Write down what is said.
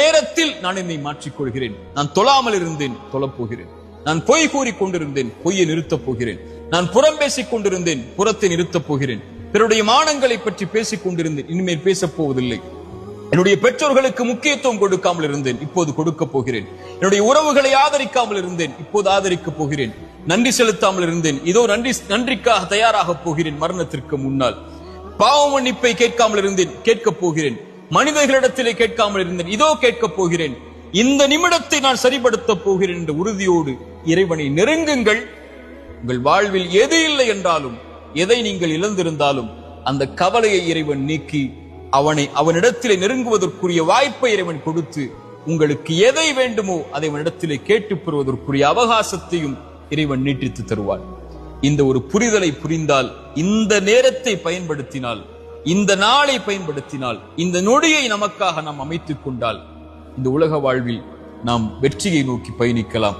நேரத்தில் நான் என்னை மாற்றிக்கொள்கிறேன். நான் தொழாமல் இருந்தேன், தொழப்போகிறேன். நான் பொய் கூறிக் கொண்டிருந்தேன், பொய்யை நிறுத்தப் போகிறேன். நான் புறம் பேசிக் கொண்டிருந்தேன், புறத்தை நிறுத்தப் போகிறேன். பிறருடைய மானங்களை பற்றி பேசிக் கொண்டிருந்தேன், இனிமேல் பேசப் போவதில்லை. என்னுடைய பெற்றோர்களுக்கு முக்கியத்துவம் கொடுக்காமல் இருந்தேன், இப்போது கொடுக்க போகிறேன். என்னுடைய உறவுகளை ஆதரிக்காமல் இருந்தேன், இப்போது ஆதரிக்கப் போகிறேன். நன்றி செலுத்தாமல் இருந்தேன், இதோ நன்றிக்காக தயாராக போகிறேன். மரணத்திற்கு முன்னால் பாவ மன்னிப்பை கேட்காமல் இருந்தேன், கேட்கப் போகிறேன். மனிதர்களிடத்திலே கேட்காமல் இருந்தேன், இதோ கேட்கப் போகிறேன். இந்த நிமிடத்தை நான் சரிபடுத்தப் போகிறேன் என்ற உறுதியோடு இறைவனை நெருங்குங்கள். உங்கள் வாழ்வில் எது இல்லை என்றாலும், எதை நீங்கள் இழந்திருந்தாலும் அந்த கவலையை இறைவன் நீக்கி அவனிடத்திலே நெருங்குவதற்குரிய வாய்ப்பை இறைவன் கொடுத்து, உங்களுக்கு எதை வேண்டுமோ அதை அவனிடத்திலே கேட்டு பெறுவதற்குரிய அவகாசத்தையும் இறைவன் நீட்டித்து தருவார். இந்த ஒரு புரிதலை புரிந்தால், இந்த நேரத்தை பயன்படுத்தினால், இந்த நாளை பயன்படுத்தினால், இந்த நொடியை நமக்காக நாம் அமைத்துக் கொண்டால், இந்த உலக வாழ்வில் நாம் வெற்றியை நோக்கி பயணிக்கலாம்.